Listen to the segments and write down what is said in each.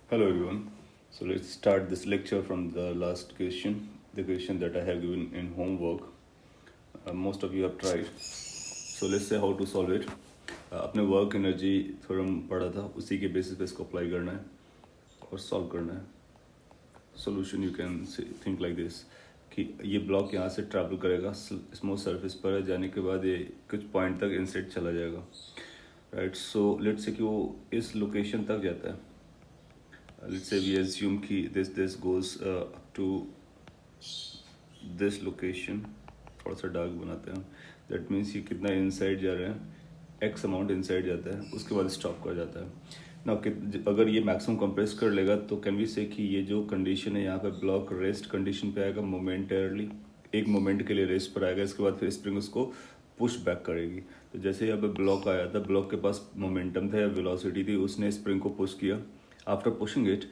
Hello everyone. So let's start this lecture from the last question, the question that I have given in homework. Most of you have tried. So let's say how to solve it. अपने work energy theorem पढ़ा था, उसी के basis पे इसको apply करना है और सॉल्व करना है. Solution you can think like this कि ये ब्लॉक यहाँ से ट्रैवल करेगा, स्मूथ सरफेस पर जाने के बाद ये कुछ पॉइंट तक इनसाइड चला जाएगा, राइट. सो लेट्स से कि वो इस लोकेशन तक जाता है. Let's say we assume कि this goes up to this location. थोड़ा सा डार्क बनाते हैं. That means ये कितना इनसाइड जा रहा है, x अमाउंट इनसाइड जाता है, उसके बाद स्टॉप कर जाता है. ना अगर ये मैक्सिमम कंप्रेस कर लेगा तो कैन वी से कि ये जो कंडीशन है यहाँ पे ब्लॉक रेस्ट कंडीशन पे आएगा मोमेंटरली, एक मोमेंट के लिए रेस्ट पर आएगा. इसके बाद फिर स्प्रिंग उसको पुश बैक करेगी. तो जैसे यहाँ पे ब्लॉक आया था, ब्लॉक के पास मोमेंटम था या वेलोसिटी थी, उसने स्प्रिंग को पुश किया. आफ्टर पुशिंग इट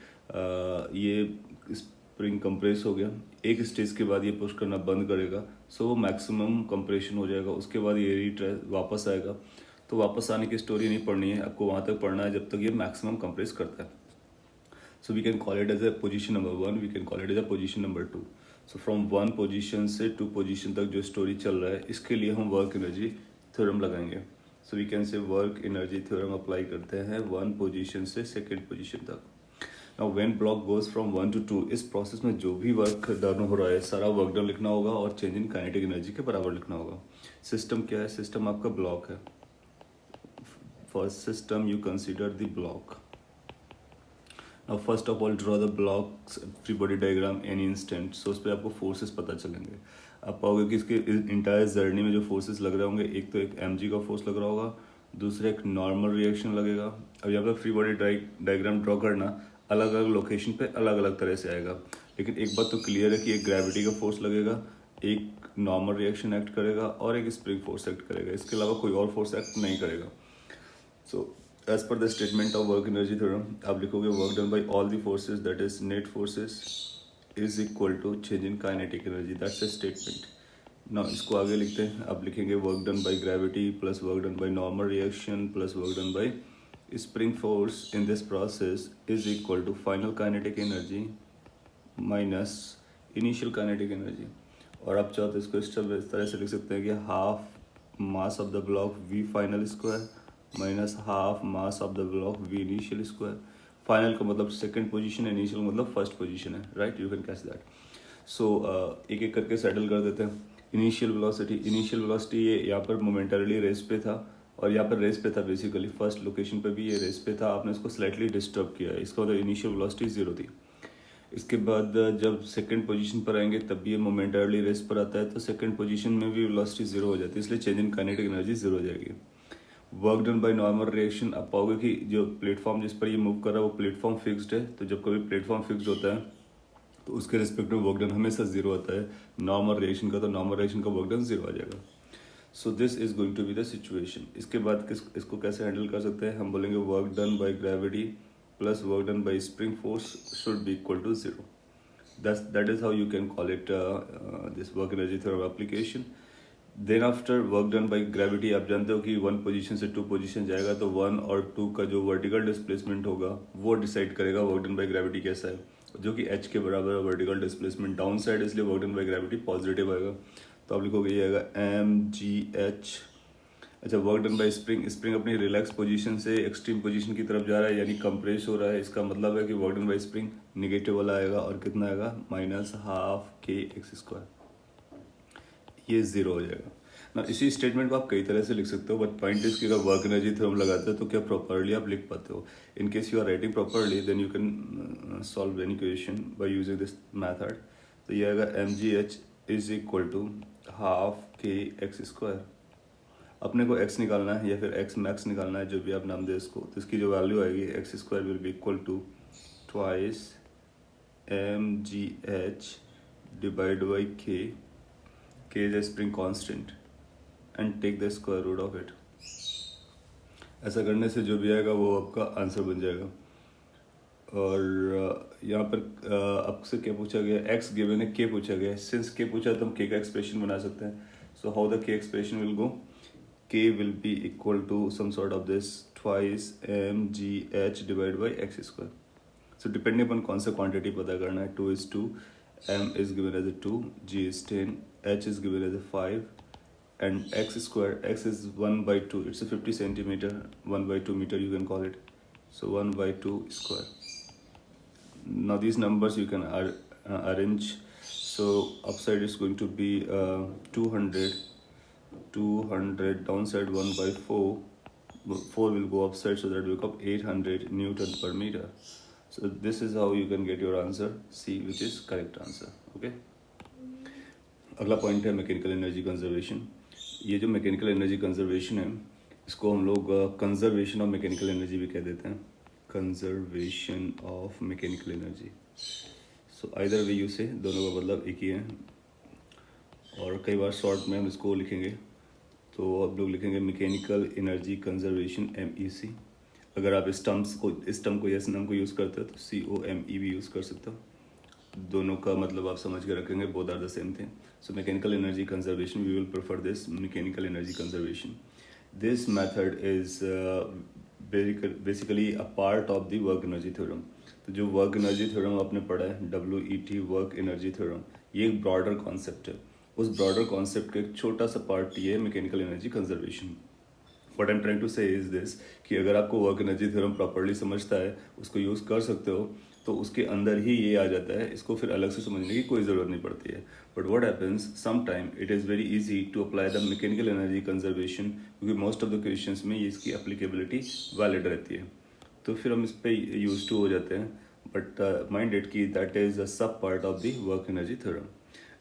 ये स्प्रिंग कंप्रेस हो गया. एक स्टेज के बाद ये पुश करना बंद करेगा, सो वो मैक्सिमम कंप्रेशन हो जाएगा. उसके बाद ये वापस आएगा. तो वापस आने की स्टोरी नहीं पढ़नी है आपको, वहाँ तक पढ़ना है जब तक ये मैक्सिमम कंप्रेस करता है. So we can call it as a position number 1, we can call it as a position number 2. So from 1 position से 2 पोजीशन तक जो स्टोरी चल रहा है, इसके लिए हम वर्क एनर्जी थ्योरम लगाएंगे. So we can say work energy theorem apply करते हैं 1 पोजीशन से 2nd पोजीशन तक. Now when block goes from 1 to 2, इस प्रोसेस में जो भी वर्क डन हो रहा है सारा वर्क डन लिखना होगा और चेंज इन काइनेटिक एनर्जी के बराबर लिखना होगा. सिस्टम क्या है? सिस्टम आपका ब्लॉक है. First system you consider the block. Now first of all draw the blocks free body diagram any instant. So उस पर आपको फोर्सेस पता चलेंगे. आप पाओगे कि इसके इंटायर जर्नी में जो फोर्सेस लग रहे होंगे, एक तो एक mg का फोर्स लग रहा होगा, दूसरा एक नॉर्मल रिएक्शन लगेगा. अब यहाँ पर फ्री बॉडी डायग्राम ड्रॉ करना अलग अलग लोकेशन पे अलग अलग तरह से आएगा. लेकिन एक बात तो क्लियर है कि एक ग्रेविटी का फोर्स लगेगा, एक नॉर्मल रिएक्शन एक्ट करेगा और एक स्प्रिंग फोर्स एक्ट करेगा. इसके अलावा कोई और फोर्स एक्ट नहीं करेगा. सो as per the statement of work energy theorem, आप लिखोगे work done by all the forces, that is net forces, is equal to change in kinetic energy. That's a statement. Now इसको आगे लिखते हैं. आप लिखेंगे work done by gravity plus work done by normal reaction plus work done by spring force in this process is equal to final kinetic energy minus initial kinetic energy. और आप चाहो तो इसको इस तरह से लिख सकते हैं कि half mass of the block v final square minus half mass of the block v initial square. Final का मतलब सेकंड पोजीशन है, इनिशियल मतलब फर्स्ट पोजीशन है, right. You can catch that. So एक एक करके सेटल कर देते हैं. इनिशियल वेलोसिटी ये यहाँ पर मोमेंटरली रेस पे था और यहाँ पर रेस पे था. बेसिकली फर्स्ट लोकेशन पे भी ये रेस पे था, आपने इसको स्लाइटली डिस्टर्ब किया है, इसका मतलब इनिशियल वेलोसिटी 0 थी. इसके बाद जब सेकंड पोजीशन पर आएंगे तब भी ये मोमेंटरली रेस पर आता है, तो सेकंड पोजीशन में भी वेलोसिटी 0 हो जाती है, इसलिए चेंज इन काइनेटिक एनर्जी 0 हो जाएगी. Work done by normal reaction, आप पाओगे कि जो प्लेटफॉर्म जिस पर ये मूव कर रहा है वो प्लेटफॉर्म फिक्स्ड है. तो जब कभी प्लेटफॉर्म फिक्स्ड होता है तो उसके रिस्पेक्ट में वर्क डन हमेशा 0 आता है. नॉर्मल रिएक्शन का तो नॉर्मल रिएक्शन का वर्क डन 0 आ जाएगा. So this is going to be the situation. इसके बाद इसको कैसे हैंडल कर सकते हैं? हम बोलेंगे work done by gravity plus work done by spring force should be equal to 0. that is how you can call it this work energy theorem application. Then after work done by gravity, आप जानते हो कि 1 position से 2 position जाएगा तो 1 और 2 का जो वर्टिकल डिस्प्लेसमेंट होगा वो डिसाइड करेगा वर्क डन बाई ग्रेविटी कैसा है, जो कि h के बराबर है वर्टिकल डिस्प्लेसमेंट डाउन साइड, इसलिए work done by gravity positive आएगा. तो आप लिखोगे ये आएगा mgh. अच्छा, वर्क डन बाई स्प्रिंग अपनी रिलैक्स पोजीशन से एक्सट्रीम पोजीशन की तरफ जा रहा है, यानी कंप्रेस हो रहा है. इसका मतलब है कि work done by spring negative वाला आएगा और कितना आएगा -12kx². ये 0 हो जाएगा ना. इसी स्टेटमेंट को आप कई तरह से लिख सकते हो, बट पॉइंट इज कि अगर वर्क एनर्जी थ्योरम लगाते हो तो क्या प्रॉपरली आप लिख पाते हो. In case you are writing properly then you can solve any equation by using this method. तो ये आएगा mgh is equal to ½ kx². अपने को x निकालना है या फिर x मैक्स निकालना है, जो भी आप नाम दे इसको. तो इसकी जो वैल्यू आएगी x² will be equal to twice mgh divide by k is a spring constant and take the square root of it. ऐसा करने से जो भी आएगा वो आपका आंसर बन जाएगा. और यहाँ पर आपसे क्या पूछा गया? x गिवन है, k पूछा गया है. सिंस k पूछा तो हम k का एक्सप्रेशन बना सकते हैं. So how the k expression will go? k will be equal to some sort of this twice mgh divided by x². So depending अपन कौन सा क्वांटिटी पता करना है, 2:2, m is given as a 2, g is 10, h is given as a 5, and x square, x is 1 by 2, it's a 50 centimeter, 1 by 2 meter you can call it, so 1 by 2 square. Now these numbers you can arrange, so upside is going to be 200, downside 1 by 4, 4 will go upside, so that will become 800 Newton per meter. So this is how you can get your answer C, which is correct answer. Okay. अगला point है mechanical energy conservation. ये जो mechanical energy conservation है, इसको हम लोग conservation of mechanical energy भी कह देते हैं, conservation of mechanical energy. So either way you से, दोनों का मतलब एक ही है, और कई बार शॉर्ट में हम इसको लिखेंगे, तो आप लोग लिखेंगे मैकेनिकल एनर्जी कंजर्वेशन, MEC। अगर आप इस टर्म को या इस नाम को यूज़ करते हो तो COME भी यूज़ कर सकते हो, दोनों का मतलब आप समझ के रखेंगे, both are the same thing. So mechanical energy conservation, we will prefer this mechanical energy conservation. This method is basically a part of the work energy theorem. तो जो वर्क एनर्जी थ्योरम आपने पढ़ा है, WET वर्क एनर्जी थ्योरम, ये एक broader concept है। उस broader concept का एक छोटा सा पार्ट ये है mechanical energy conservation. What I am trying to say is this कि अगर आपको वर्क एनर्जी थ्योरम प्रॉपर्ली समझता है, उसको यूज़ कर सकते हो, तो उसके अंदर ही ये आ जाता है, इसको फिर अलग से समझने की कोई ज़रूरत नहीं पड़ती है। But what happens some time it is very easy to apply the mechanical energy conservation, क्योंकि मोस्ट ऑफ द क्वेश्चंस में ये इसकी एप्लीकेबिलिटी वैलिड रहती है, तो फिर हम इस पर यूज टू हो जाते हैं। बट माइंड इट कि दैट इज़ अ सब part of the work energy theorem.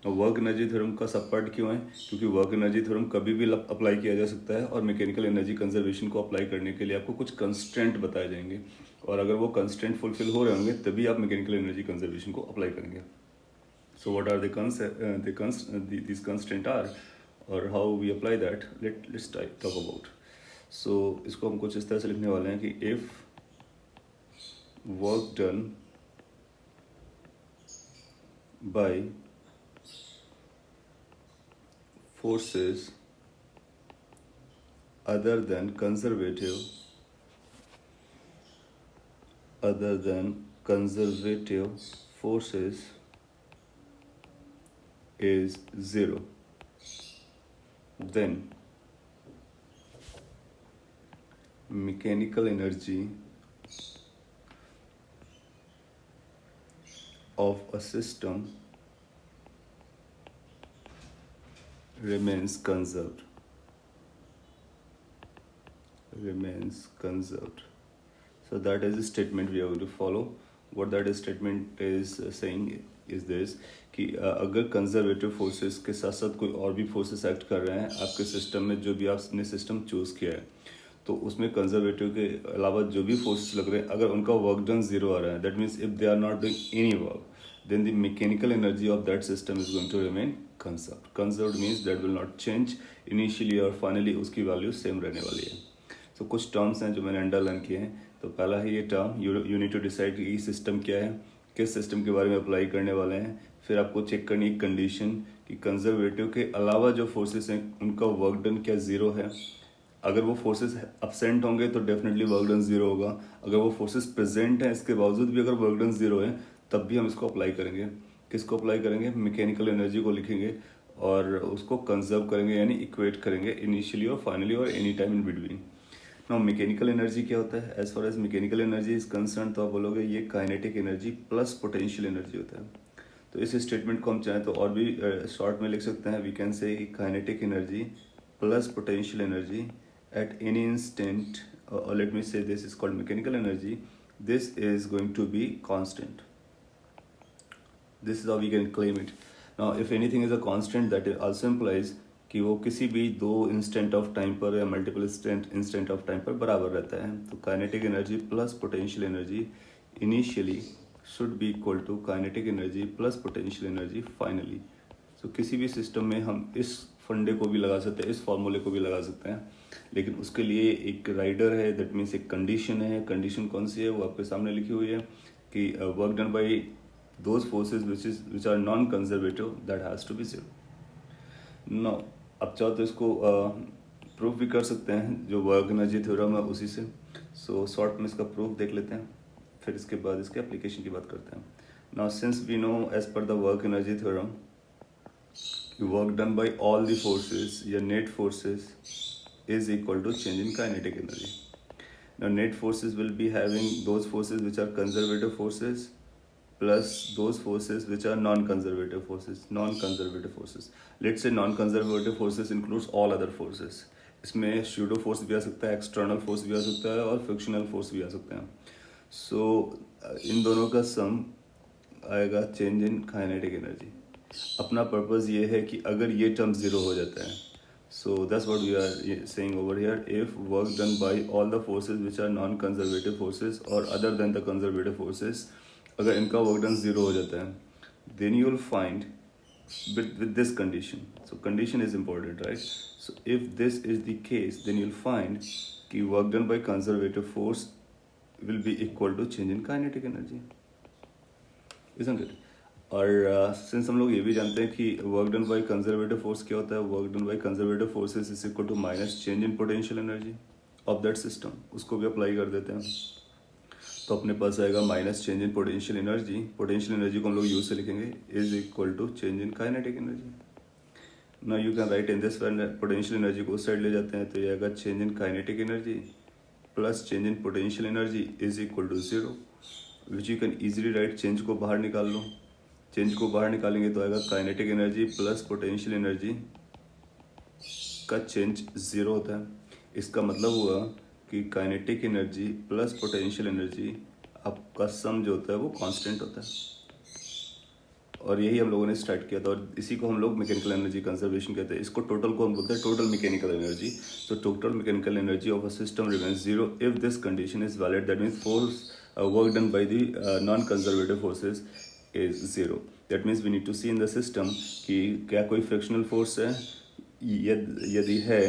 Work energy theorem का सब पार्ट क्यों है? क्योंकि वर्क एनर्जी थ्योरम कभी भी अप्लाई किया जा सकता है, और मैकेनिकल एनर्जी कंजर्वेशन को अप्लाई करने के लिए आपको कुछ कंस्ट्रेंट बताए जाएंगे, और अगर वो कंस्ट्रेंट फुलफिल हो रहे होंगे तभी आप मैकेनिकल एनर्जी कंजर्वेशन को अप्लाई करेंगे। So what are this constraint are, और how we apply that, let's talk about. So इसको हम कुछ इस तरह से लिखने वाले हैं कि if work done bye forces other than conservative forces is 0, then mechanical energy of a system remains conserved. So that is the statement we are going to follow. What that statement is saying is this कि अगर conservative forces के साथ साथ कोई और भी forces act कर रहे हैं आपके सिस्टम में, जो भी आपने सिस्टम चूज़ किया है, तो उसमें कंजर्वेटिव के अलावा जो भी फोर्सेस लग रहे हैं, अगर उनका वर्क डन 0 आ रहा है, that means if they are not doing any work, then the mechanical energy of that system is going to remain conserved. Conserved means that will not change initially और finally उसकी value same रहने वाली है। So कुछ terms हैं जो मैंने underline किए हैं। तो पहला है ये term, you need to decide कि ये सिस्टम क्या है, किस सिस्टम के बारे में अप्लाई करने वाले हैं। फिर आपको चेक करनी एक कंडीशन कि कंजर्वेटिव के अलावा जो फोर्सेस हैं उनका वर्क डन क्या 0 है। अगर वो फोर्सेस absent होंगे तो डेफिनेटली वर्क डन 0 होगा। अगर वो फोर्सेस प्रेजेंट हैं इसके बावजूद भी अगर वर्क डन 0 है, तब भी हम इसको अप्लाई करेंगे। किसको अप्लाई करेंगे? मैकेनिकल एनर्जी को लिखेंगे और उसको कंजर्व करेंगे, यानी इक्वेट करेंगे इनिशियली और फाइनली और any time in between. Now mechanical energy क्या होता है? As far as mechanical energy is concern, तो आप बोलोगे ये kinetic energy plus potential energy होता है। तो इस स्टेटमेंट को हम चाहें तो और भी शॉर्ट में लिख सकते हैं। We can say kinetic energy plus potential energy at any instant, or let me say this is called mechanical energy, this is going to be constant. This is how we can claim it. Now if anything is a constant, that also implies कि वो किसी भी दो instant of time पर या multiple instant of time पर बराबर रहता है। तो kinetic energy plus potential energy initially should be equal to kinetic energy plus potential energy finally. So किसी भी सिस्टम में हम इस फंडे को भी लगा सकते हैं, इस फॉर्मूले को भी लगा सकते हैं, लेकिन उसके लिए एक राइडर है, दैट मीन्स एक कंडीशन है। कंडीशन कौन सी है वो आपके सामने लिखी हुई है कि work done by those forces which are non conservative that has to be 0। No अब चाहो तो इसको प्रूफ भी कर सकते हैं, जो वर्क एनर्जी थ्योरम है उसी से। सो शॉर्ट में इसका प्रूफ देख लेते हैं। फिर इसके बाद इसके एप्लीकेशन की बात करते हैं. Now since we know as per the work energy theorem, work done by all the forces या net forces is equal to change in kinetic energy. Now net forces will be having those forces which are conservative forces plus those forces which are non-conservative forces. Non-conservative forces. Let's say non-conservative forces includes all other forces. इसमें pseudo force भी आ सकता है, external force भी आ सकता है और frictional force भी आ सकते हैं. So इन दोनों का sum आएगा change in kinetic energy. अपना पर्पस ये है कि अगर ये टर्म ज़ीरो हो जाता है, so that's what we are saying over here. If work done by all the forces which are non-conservative forces or other than the conservative forces, अगर इनका work done ज़ीरो हो जाता है, then you will find with this condition. So condition is important, right? So if this is the case, then you'll find कि work done by conservative force will be equal to change in kinetic energy, isn't it? और since हम लोग ये भी जानते हैं कि work done by conservative force क्या होता है, work done by conservative forces is equal to minus change in potential energy of that system. उसको भी अप्लाई कर देते हैं, तो अपने पास आएगा minus change in potential energy. Potential energy को हम लोग यूज से लिखेंगे is equal to change in kinetic energy. Now you can write in this potential energy को उस साइड ले जाते हैं, तो ये आएगा change in kinetic energy plus change in potential energy is equal to zero, which you can easily write. Change को बाहर निकाल लो, चेंज को बाहर निकालेंगे तो आएगा kinetic energy plus potential energy का चेंज ज़ीरो होता है. इसका मतलब हुआ कि kinetic energy plus potential energy आपका सम जो होता है वो कांस्टेंट होता है. और यही हम लोगों ने स्टार्ट किया था, और इसी को हम लोग मैकेनिकल एनर्जी कंजर्वेशन कहते हैं. इसको टोटल को हम बोलते हैं total mechanical energy. So total mechanical energy of a system remains zero if this condition is valid. That means force work done by the non conservative forces is zero. That means we need to see in the system कि क्या कोई frictional force है, यदि है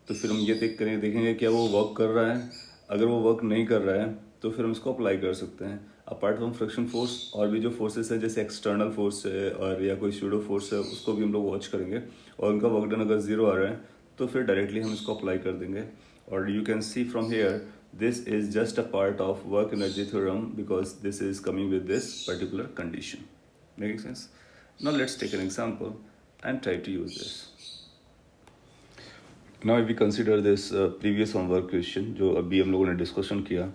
तो फिर हम ये देखेंगे क्या वो वर्क कर रहा है. अगर वो वर्क नहीं कर रहा है तो फिर हम इसको अप्लाई कर सकते हैं. अपार्ट फ्रॉम फ्रिक्शन फोर्स और भी जो फोर्सेस है जैसे एक्सटर्नल फोर्स है और या कोई स्यूडो फोर्स है, उसको भी हम लोग वॉच करेंगे, और उनका वर्क डन अगर ज़ीरो आ रहा है तो फिर डायरेक्टली हम इसको अप्लाई कर देंगे. और you can see from here this is just a part of work energy theorem because this is coming with this particular condition. Making sense? Now let's take an example and try to use this. Now if we consider this previous homework question जो अभी हम लोगों ने discussion किया,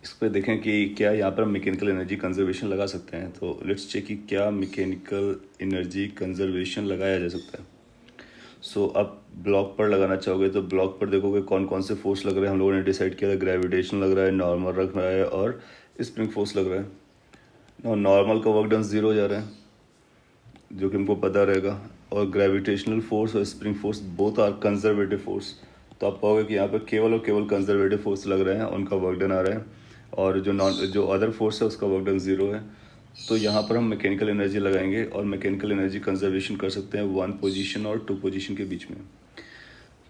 इस पर देखें कि क्या यहाँ पर मैकेनिकल एनर्जी कंजर्वेशन लगा सकते हैं. तो लेट्स चेक कि क्या मैकेनिकल एनर्जी कंजर्वेशन लगाया जा सकता है. सो अब ब्लॉक पर लगाना चाहोगे तो ब्लॉक पर देखोगे कौन कौन से फोर्स लग रहे हैं. हम लोगों ने डिसाइड किया था ग्रेविटेशन लग रहा है, नॉर्मल रख रहा है और स्प्रिंग फोर्स लग रहा है. नॉर्मल का वर्क डन ज़ीरो जा रहा है जो कि हमको पता रहेगा, और ग्रेविटेशनल फोर्स और spring force both are conservative force. तो आप पाओगे कि यहाँ पर केवल और केवल कंजर्वेटिव फोर्स लग रहे हैं, उनका वर्क डन आ रहा है, और जो अदर फोर्स है उसका वर्क डन ज़ीरो है. तो यहाँ पर हम मैकेनिकल एनर्जी लगाएंगे और मैकेनिकल एनर्जी कंजर्वेशन कर सकते हैं 1 पोजीशन और 2 पोजीशन के बीच में.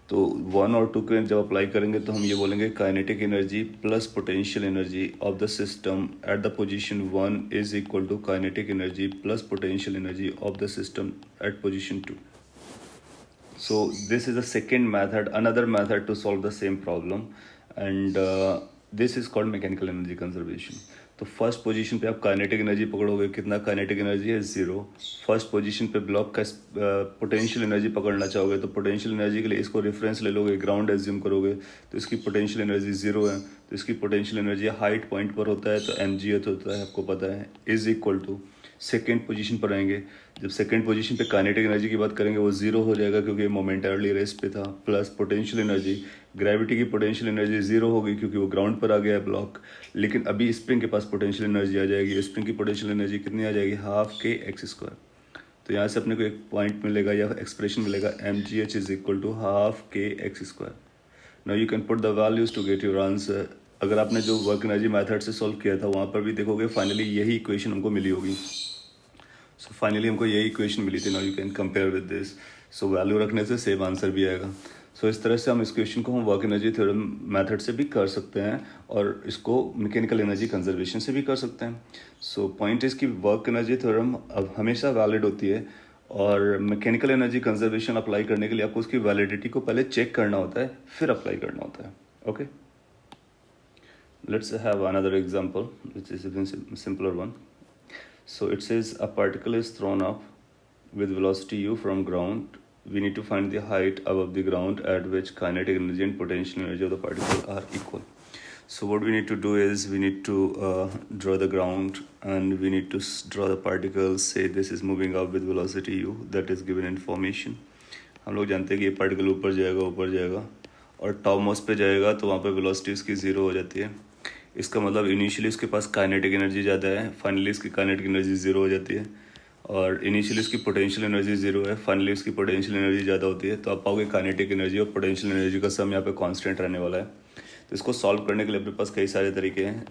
तो 1 और 2 के जब अप्लाई करेंगे तो हम ये बोलेंगे kinetic energy plus potential energy of the system at the position 1 is equal to kinetic energy plus potential energy of the system at position 2. So this is the second method, another method to solve the same problem, and this is called mechanical energy conservation. तो first position पे आप kinetic energy पकड़ोगे, कितना kinetic energy है zero. First position पे block का potential energy पकड़ना चाहोगे तो पोटेंशियल एनर्जी के लिए इसको रेफरेंस ले लोगे, ग्राउंड एज्यूम करोगे तो इसकी पोटेंशियल एनर्जी ज़ीरो है. तो इसकी पोटेंशियल एनर्जी हाइट पॉइंट पर होता है तो mgh होता है, आपको पता है, is equal to second position पर आएंगे. जब सेकेंड पोजीशन पे काइनेटिक एनर्जी की बात करेंगे वो ज़ीरो हो जाएगा क्योंकि मोमेंटरली रेस्ट पे था, प्लस पोटेंशियल एनर्जी, ग्रेविटी की पोटेंशियल एनर्जी ज़ीरो होगी क्योंकि वो ग्राउंड पर आ गया है ब्लॉक. लेकिन अभी स्प्रिंग के पास पोटेंशियल एनर्जी आ जाएगी. स्प्रिंग की पोटेंशियल एनर्जी कितनी आ जाएगी, हाफ के एक्स स्क्वायर. तो यहाँ से अपने को एक पॉइंट मिलेगा या एक्सप्रेशन मिलेगा mgh is equal to half K X square. Now you can put the values to get your answer. अगर आपने जो वर्क एनर्जी मेथड से सॉल्व किया था वहाँ पर भी देखोगे फाइनली यही इक्वेशन हमको मिली होगी. सो फाइनली हमको यही इक्वेशन मिली थी. Now you can compare with this. So value रखने से सेम आंसर भी आएगा. सो इस तरह से हम इस क्वेश्चन को हम वर्क एनर्जी थ्योरम मेथड से भी कर सकते हैं और इसको मैकेनिकल एनर्जी कंजर्वेशन से भी कर सकते हैं. सो पॉइंट इज़ कि वर्क एनर्जी थ्योरम अब हमेशा वैलिड होती है और मैकेनिकल एनर्जी कंजर्वेशन अप्लाई करने के लिए आपको उसकी वैलिडिटी को पहले चेक करना होता है, फिर अप्लाई करना होता है. Okay. Let's have another example, which is even simpler one. So it says a particle is thrown up with velocity u from ground. We need to find the height above the ground at which kinetic energy and potential energy of the particle are equal. So what we need to do is we need to draw the ground, and we need to draw the particle. Say this is moving up with velocity u, that is given information. हम लोग जानते हैं कि ये particle ऊपर जाएगा और top most पे जाएगा तो वहाँ पे वेलोसिटी उसकी ज़ीरो हो जाती है. इसका मतलब इनिशियली उसके पास काइनेटिक एनर्जी ज़्यादा है, फाइनली इसकी काइनेटिक एनर्जी ज़ीरो हो जाती है. और इनिशियली इसकी पोटेंशियल एनर्जी ज़ीरो है, फाइनली इसकी पोटेंशियल एनर्जी ज़्यादा होती है. तो आप पाओगे काइनेटिक एनर्जी और पोटेंशियल एनर्जी का सम यहाँ पे कांस्टेंट रहने वाला है. तो इसको सॉल्व करने के लिए अपने पास कई सारे तरीके हैं.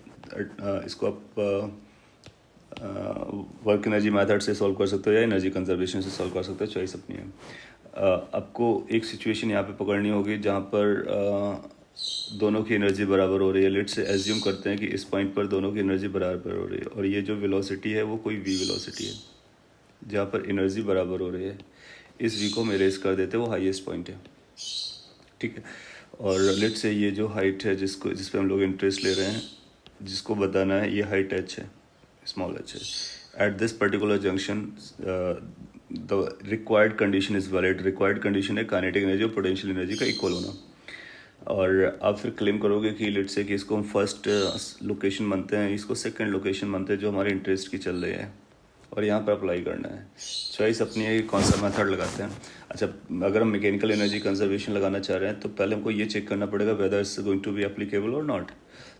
इसको आप वर्क एनर्जी मेथड से सॉल्व कर सकते हो या एनर्जी कंजर्वेशन से सॉल्व कर सकते हो, चॉइस अपनी है. आपको एक सिचुएशन यहाँ पे पकड़नी होगी जहाँ पर दोनों की एनर्जी बराबर हो रही है. लेट्स से एज्यूम करते हैं कि इस पॉइंट पर दोनों की एनर्जी बराबर हो रही है और ये जो वेलोसिटी है वो कोई वी वेलोसिटी है जहाँ पर एनर्जी बराबर हो रही है. इस वी को हम इरेज कर देते हैं, वो हाईएस्ट पॉइंट है, ठीक है. और लेट्स से ये जो हाइट है जिस पे हम लोग इंटरेस्ट ले रहे हैं, जिसको बताना है, ये हाइट एच है, स्मॉल एच है. At this particular junction the required condition is valid. Required condition है काइनेटिक एनर्जी और पोटेंशियल एनर्जी का इक्वल होना. और आप फिर क्लेम करोगे कि लेट्स से कि इसको हम फर्स्ट लोकेशन मानते हैं, इसको सेकंड लोकेशन मानते हैं जो हमारे इंटरेस्ट की चल रही है, और यहाँ पर अप्लाई करना है. चॉइस अपनी है कि कौन सा मेथड लगाते हैं. अच्छा, अगर हम मैकेनिकल एनर्जी कंजर्वेशन लगाना चाह रहे हैं तो पहले हमको ये चेक करना पड़ेगा whether it's going to be applicable और नॉट.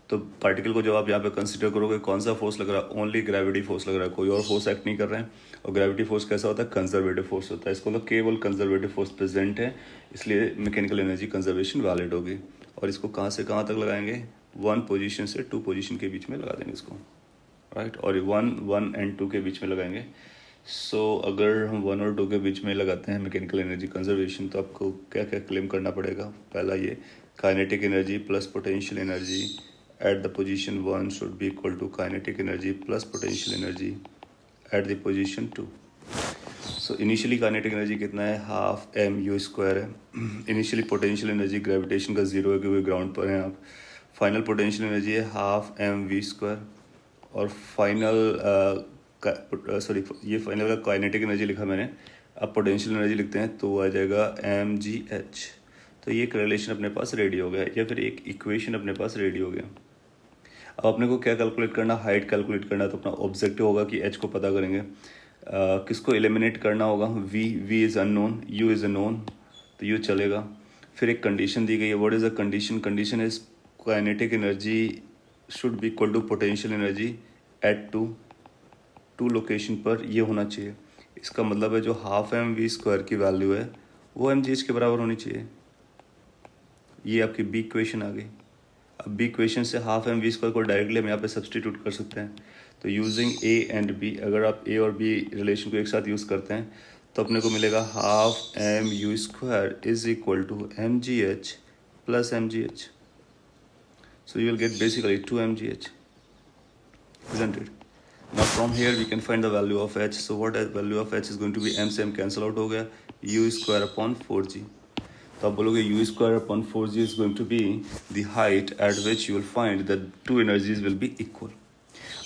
तो पार्टिकल को जब आप यहाँ पे कंसिडर करोगे, कौन सा फोर्स लग रहा है? ओनली ग्रेविटी फोर्स लग रहा है, कोई और फोर्स एक्ट नहीं कर रहे हैं. और ग्रेविटी फोर्स कैसा होता है? कंजर्वेटिव फोर्स होता है. इसको मतलब केवल कंजर्वेटिव फोर्स प्रेजेंट है, इसलिए मैकेनिकल एनर्जी कंजर्वेशन वैलिड होगी. और इसको कहाँ से कहाँ तक लगाएंगे? 1 पोजीशन से 2 पोजीशन के बीच में लगा देंगे इसको, राइट. और 1 एंड 2 के बीच में लगाएंगे. सो अगर हम 1 और 2 के बीच में लगाते हैं मैकेनिकल एनर्जी कंजर्वेशन, तो आपको क्या क्या क्लेम करना पड़ेगा? पहला ये kinetic energy plus potential energy at the position 1 should be equal to kinetic energy plus potential energy at the position 2. So initially kinetic energy कितना है? हाफ एम यू स्क्वायर है. इनिशियली पोटेंशियल एनर्जी ग्रेविटेशन का zero है क्योंकि ground पर हैं आप. Final potential energy है हाफ एम वी स्क्वायर. और फाइनल ये फाइनल का काइनेटिक एनर्जी लिखा मैंने. अब पोटेंशियल एनर्जी लिखते हैं तो आ जाएगा एम जी एच. तो ये एक रिलेशन अपने पास रेडी हो गया, या फिर एक इक्वेशन अपने पास रेडी हो गया. अब अपने को क्या कैलकुलेट करना? हाइट कैलकुलेट करना. तो अपना ऑब्जेक्टिव होगा कि एच को पता करेंगे. किसको एलिमिनेट करना होगा? V is unknown, u is unknown, तो यू चलेगा. फिर एक कंडीशन दी गई है. What is a condition? Condition is kinetic energy should be equal to potential energy at two location पर ये होना चाहिए. इसका मतलब है जो हाफ एम वी स्क्वायर की वैल्यू है वो एम जी एच के बराबर होनी चाहिए. ये आपकी बी इक्वेशन आ गई. अब बी इक्वेशन से हाफ एम वी स्क्वायर को डायरेक्टली हम यहाँ पे सब्सटीट्यूट कर सकते हैं. तो यूजिंग ए एंड बी, अगर आप ए और बी रिलेशन को एक साथ यूज़ करते हैं तो अपने को मिलेगा half m u square is equal to m g h plus m g h. So you will get basically 2 m g h, isn't it? Now from here we can find the value of h. So what is value of h is going to be m से m cancel out हो गया, u square upon 4g. तो आप बोलोगे u square upon 4g is going to be the height at which you will find that two energies will be equal.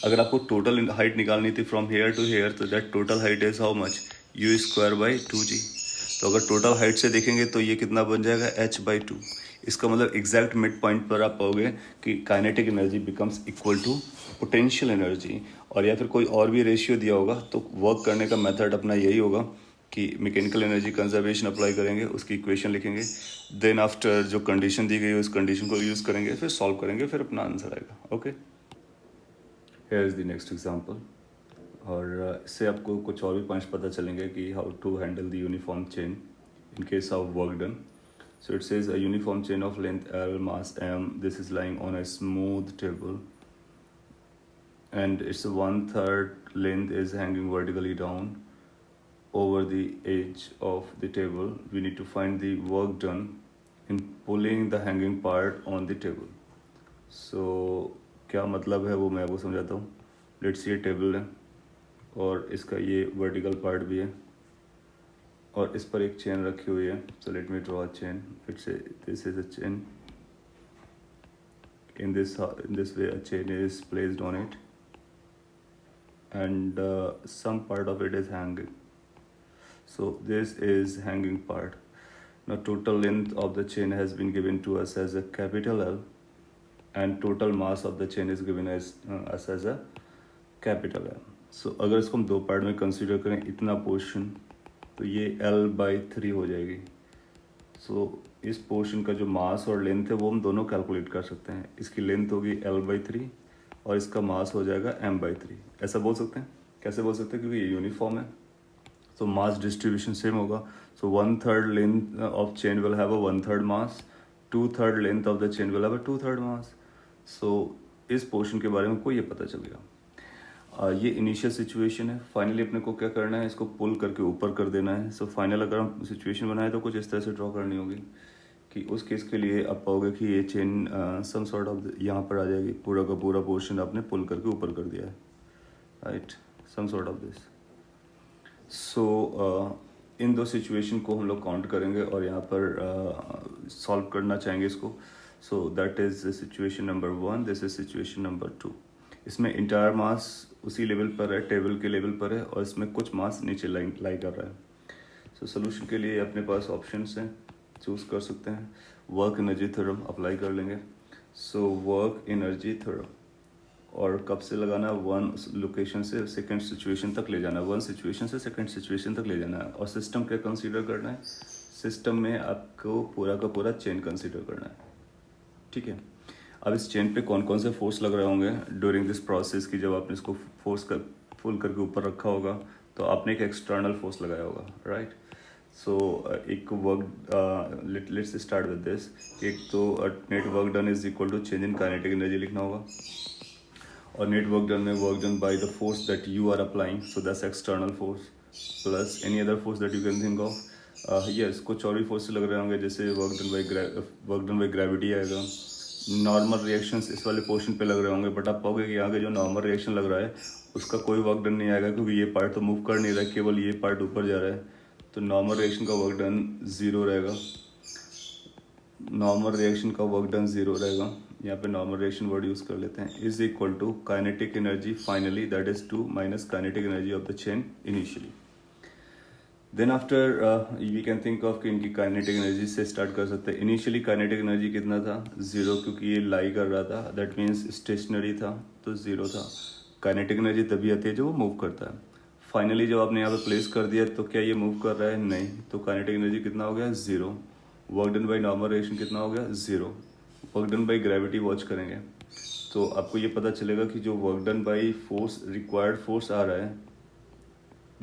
अगर आपको total height निकालनी थी फ्रॉम हेयर टू हेयर, तो that total height is how much? u square by 2g. तो अगर total height से देखेंगे तो ये कितना बन जाएगा? h by 2. इसका मतलब एग्जैक्ट मिड पॉइंट पर आप पाओगे कि kinetic energy becomes equal to potential energy. और या फिर कोई और भी रेशियो दिया होगा तो वर्क करने का मेथड अपना यही होगा कि मैकेनिकल एनर्जी कंजर्वेशन अप्लाई करेंगे, उसकी इक्वेशन लिखेंगे, देन आफ्टर जो कंडीशन दी गई है उस कंडीशन को यूज़ करेंगे, फिर सॉल्व करेंगे, फिर अपना आंसर आएगा. Okay, here is the next example. और इससे आपको कुछ और भी पॉइंट्स पता चलेंगे कि how to handle the uniform chain in case of work done. So it says a uniform chain of length L, mass M. This is lying on a smooth table, and its 1/3 length is hanging vertically down over the edge of the table. We need to find the work done in pulling the hanging part on the table. So क्या मतलब है वो मैं आपको समझाता हूँ. Let's see, table है और इसका ये वर्टिकल पार्ट भी है और इस पर एक चेन रखी हुई है. So let me draw a chain. It's this is a chain. in this way a chain is placed on it, and some part of it is hanging. So this is hanging part. Now total length of the chain has been given to us as a capital L, and total mass of the chain is given as us as a capital M. So अगर इसको हम दो part में consider करें इतना portion, तो ये L/3 हो जाएगी. सो इस पोर्शन का जो मास और लेंथ है वो हम दोनों कैलकुलेट कर सकते हैं. इसकी लेंथ होगी L/3 और इसका मास हो जाएगा M/3. ऐसा बोल सकते हैं. कैसे बोल सकते हैं? क्योंकि ये यूनिफॉर्म है, तो मास डिस्ट्रीब्यूशन सेम होगा. सो 1/3 length of chain will have a 1/3 mass, 2/3 length of the chain will have a 2/3 मास. सो इस पोर्शन के बारे में कोई ये पता चल गया. ये इनिशियल सिचुएशन है. फाइनली अपने को क्या करना है, इसको पुल करके ऊपर कर देना है. सो फाइनल अगर हम सिचुएशन बनाए तो कुछ इस तरह से ड्रॉ करनी होगी कि उस केस के लिए आप पाओगे कि ये चेन सम सॉर्ट ऑफ यहाँ पर आ जाएगी. पूरा का पूरा पोर्शन आपने पुल करके ऊपर कर दिया है, right, some sort of this. So इन दो सिचुएशन को हम लोग काउंट करेंगे और यहाँ पर सॉल्व करना चाहेंगे इसको. So that is situation number 1, this is situation number 2. इसमें इंटायर मास उसी लेवल पर है, टेबल के लेवल पर है, और इसमें कुछ मास नीचे लाई कर रहा है. सो सोल्यूशन के लिए अपने पास ऑप्शंस हैं, चूज कर सकते हैं. वर्क एनर्जी थ्योरम अप्लाई कर लेंगे. सो वर्क एनर्जी थ्योरम, और कब से लगाना, वन लोकेशन से सेकंड सिचुएशन तक ले जाना, वन सिचुएशन से सेकंड सिचुएशन तक ले जाना है. और सिस्टम क्या कंसीडर करना है, सिस्टम में आपको पूरा का पूरा चेन कंसीडर करना है. ठीक है. अब इस चेन पे कौन कौन से फोर्स लग रहे होंगे ड्यूरिंग दिस प्रोसेस की, जब आपने इसको फोर्स कर फुल करके ऊपर रखा होगा तो आपने एक एक्सटर्नल फोर्स लगाया होगा, राइट. सो एक work, let's start with this. एक तो net work done is equal to change in kinetic energy लिखना होगा, और नेट वर्क डन में work done by the force that you are applying, so that's external force plus any other force that you can think of. Yes, कुछ और भी force लग रहे होंगे, जैसे वर्क डन बाय ग्रेविटी आएगा. Normal reactions इस वाले पोर्शन पे लग रहे होंगे, बट आप पाओगे कि यहाँ के जो नॉर्मल रिएक्शन लग रहा है उसका कोई वर्क डन नहीं आएगा, क्योंकि ये पार्ट तो मूव कर नहीं रहा है, केवल ये पार्ट ऊपर जा रहा है. तो नॉर्मल रिएक्शन का वर्क डन 0 रहेगा. नॉर्मल रिएक्शन का वर्क डन 0 रहेगा. यहाँ पे नॉर्मल रिएक्शन वर्ड यूज कर लेते हैं. Is equal to kinetic energy finally, that is 2 minus kinetic energy of the chain initially. Then after we can think of कि इनकी काइनेटिक एनर्जी से स्टार्ट कर सकते हैं. इनिशियली काइनेटिक एनर्जी कितना था, 0, क्योंकि ये लाई कर रहा था, दैट मीन्स स्टेशनरी था, तो 0 था. काइनेटिक एनर्जी तभी आती है जब वो मूव करता है. फाइनली जब आपने यहाँ पे प्लेस कर दिया तो क्या ये मूव कर रहा है, नहीं, तो काइनेटिक एनर्जी कितना हो गया, 0. Work done by normal reaction कितना हो गया, 0. Work done by gravity watch करेंगे तो आपको ये पता चलेगा कि जो work done by force, required force आ रहा है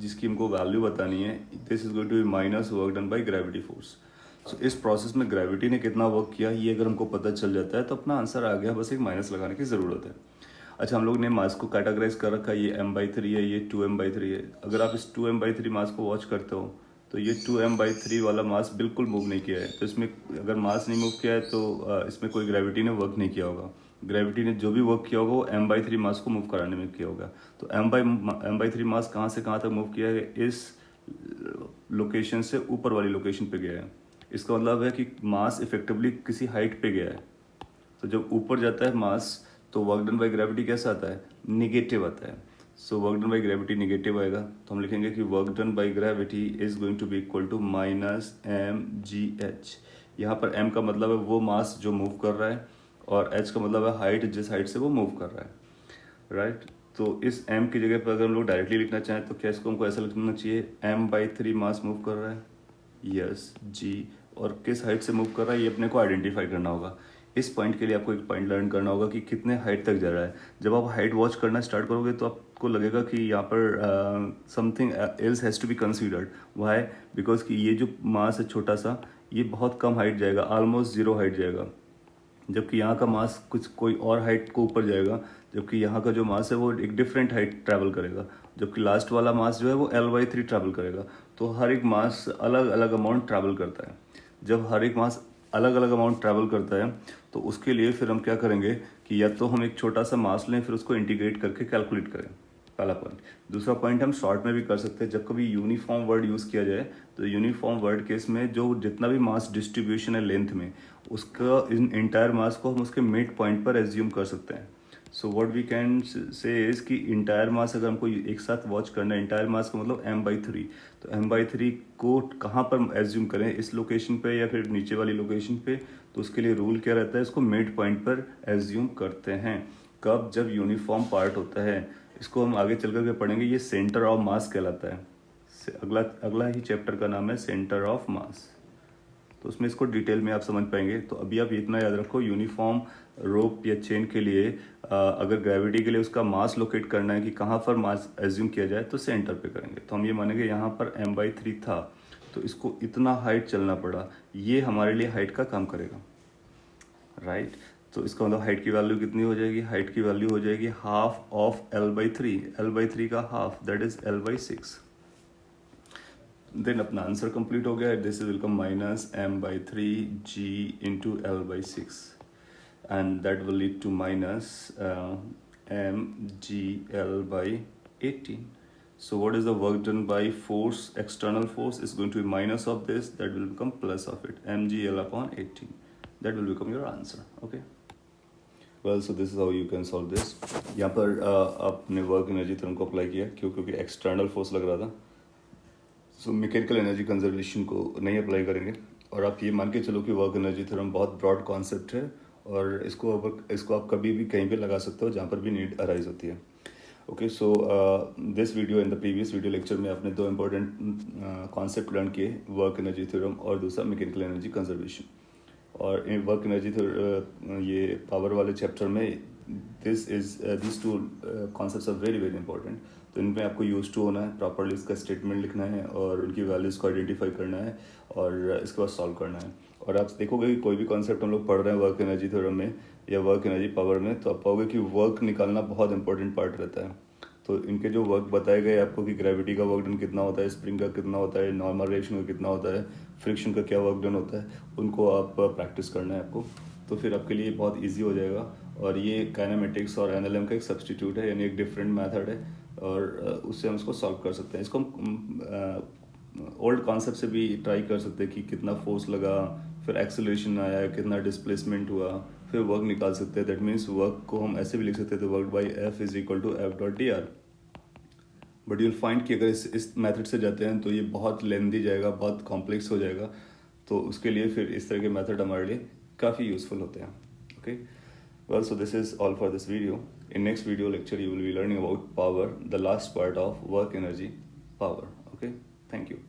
जिसकी हमको वैल्यू बतानी है, this is going to be minus work done by gravity force. So इस प्रोसेस में ग्रेविटी ने कितना वर्क किया ये अगर हमको पता चल जाता है तो अपना आंसर आ गया, बस एक माइनस लगाने की ज़रूरत है. अच्छा, हम लोग ने मास को कैटेगराइज कर रखा है, ये m/3 है, ये 2m/3 है. अगर आप इस 2m/3 मास को वॉच करते हो तो ये 2m/3 वाला मास बिल्कुल मूव नहीं किया है. तो इसमें अगर मास नहीं मूव किया है तो इसमें कोई ग्रेविटी ने वर्क नहीं किया होगा. ग्रेविटी ने जो भी वर्क किया होगा वो m/3 मास को मूव कराने में किया होगा. तो m/3 मास कहाँ से कहाँ तक मूव किया है, इस लोकेशन से ऊपर वाली लोकेशन पे गया है. इसका मतलब है कि मास इफेक्टिवली किसी हाइट पे गया है. तो जब ऊपर जाता है मास तो वर्क डन बाय ग्रेविटी कैसा आता है, निगेटिव आता है. So work done by gravity negative आएगा, तो हम लिखेंगे कि work done by gravity is going to be equal to -mgh. यहाँ पर m का मतलब है वो मास जो मूव कर रहा है, और h का मतलब है हाइट, जिस हाइट से वो मूव कर रहा है, राइट. तो इस m की जगह पर अगर हम लोग डायरेक्टली लिखना चाहें तो क्या इसको हमको ऐसा लिखना चाहिए, m/3 मास मूव कर रहा है, यस, g, और किस हाइट से मूव कर रहा है ये अपने को आइडेंटिफाई करना होगा. इस पॉइंट के लिए आपको एक पॉइंट लर्न करना होगा कि कितने हाइट तक जा रहा है. जब आप हाइट वॉच करना स्टार्ट करोगे तो आपको लगेगा कि यहाँ पर something else has to be considered. Why, because कि ये जो मास है छोटा सा, ये बहुत कम हाइट जाएगा, ऑलमोस्ट 0 हाइट जाएगा, जबकि यहाँ का मास कुछ कोई और हाइट को ऊपर जाएगा, जबकि यहाँ का जो मास है वो एक डिफरेंट हाइट ट्रैवल करेगा, जबकि लास्ट वाला मास जो है वो L/3 ट्रैवल करेगा. तो हर एक मास अलग अलग अमाउंट ट्रैवल करता है. जब हर एक मास अलग अलग अमाउंट ट्रैवल करता है तो उसके लिए फिर हम क्या करेंगे कि या तो हम एक छोटा सा मास लें फिर उसको इंटीग्रेट करके कैलकुलेट करें, पहला पॉइंट. दूसरा पॉइंट हम शॉर्ट में भी कर सकते हैं. जब कभी यूनिफॉर्म वर्ड यूज़ किया जाए तो यूनिफॉर्म वर्ड केस में जो जितना भी मास डिस्ट्रीब्यूशन है लेंथ में, उसका इन इंटायर मास को हम उसके मिड पॉइंट पर एज्यूम कर सकते हैं. So what we can say is कि इंटायर मास अगर हमको एक साथ वॉच करना है, इंटायर मास का मतलब m/3, तो m/3 को कहाँ पर एज्यूम करें, इस लोकेशन पे या फिर नीचे वाली लोकेशन पे. तो उसके लिए रूल क्या रहता है, इसको मिड पॉइंट पर एज्यूम करते हैं. कब, जब यूनिफॉर्म पार्ट होता है. इसको हम आगे चल करके पढ़ेंगे, ये सेंटर ऑफ मास कहलाता है. अगला अगला ही चैप्टर का नाम है सेंटर ऑफ मास. तो उसमें इसको डिटेल में आप समझ पाएंगे. तो अभी आप इतना याद रखो, यूनिफॉर्म रोप या चेन के लिए अगर ग्रेविटी के लिए उसका मास लोकेट करना है कि कहाँ पर मास एज्यूम किया जाए, तो सेंटर पे करेंगे. तो हम ये मानेंगे यहाँ पर m/3 था, तो इसको इतना हाइट चलना पड़ा, ये हमारे लिए हाइट का काम करेगा, राइट. तो इसका मतलब हाइट की वैल्यू कितनी हो जाएगी, हाइट की वैल्यू हो जाएगी हाफ ऑफ l/3. l/3 का half, that is l/6. Then अपना आंसर कंप्लीट हो गया. This will come minus m/3 g into l/6 and that will lead to minus mgl/18. So what is the work done by force, external force is going to be minus of this, that will become plus of it, mgl/18. That will become your answer. Okay, well, so this is how you can solve this. यहाँ पर आपने work energy theorem को apply किया, क्योंकि external force लग रहा था. सो mechanical energy conservation को नहीं अप्लाई करेंगे. और आप ये मान के चलो कि वर्क एनर्जी थ्योरम बहुत ब्रॉड कॉन्सेप्ट है, और इसको आप कभी भी कहीं पे लगा सकते हो जहाँ पर भी नीड अराइज होती है. Okay, so this video and the previous video lecture में आपने दो इंपॉर्टेंट कॉन्सेप्ट लर्न किए, वर्क एनर्जी थ्योरम और दूसरा मैकेनिकल एनर्जी कंजर्वेशन. और इन वर्क एनर्जी ये पावर वाले चैप्टर में this two concepts are very very important. तो इनमें आपको यूज टू होना है, प्रॉपरली इसका स्टेटमेंट लिखना है और उनकी वैल्यूज़ को आइडेंटिफाई करना है और इसके बाद सॉल्व करना है. और आप देखोगे कि कोई भी कॉन्सेप्ट हम लोग पढ़ रहे हैं वर्क एनर्जी थ्योरम में या वर्क एनर्जी पावर में, तो आप पाओगे कि वर्क निकालना बहुत इंपॉर्टेंट पार्ट रहता है. तो इनके जो वर्क बताए गए आपको कि ग्रेविटी का वर्क डन कितना होता है, स्प्रिंग का कितना होता है, नॉर्मल रिएक्शन का कितना होता है, फ्रिक्शन का क्या वर्क डन होता है, उनको आप प्रैक्टिस करना है आपको. तो फिर आपके लिए बहुत ईजी हो जाएगा. और ये काइनेमेटिक्स और एनएलएम का एक सब्सटीट्यूट है, यानी एक डिफरेंट मेथड है, और उससे हम इसको सॉल्व कर सकते हैं. इसको हम ओल्ड कॉन्सेप्ट से भी ट्राई कर सकते हैं कि कितना फोर्स लगा, फिर एक्सेलरेशन आया, कितना डिस्प्लेसमेंट हुआ, फिर वर्क निकाल सकते हैं. दैट मीन्स वर्क को हम ऐसे भी लिख सकते थे, work by f is equal to f dot d r. But you'll find कि अगर इस मेथड से जाते हैं तो ये बहुत लेंदी जाएगा, बहुत कॉम्प्लेक्स हो जाएगा. तो उसके लिए फिर इस तरह के मेथड हमारे लिए काफ़ी यूजफुल होते हैं. Okay, well, so this is all for this video. In next video lecture you will be learning about power, the last part of work energy power. Okay, thank you.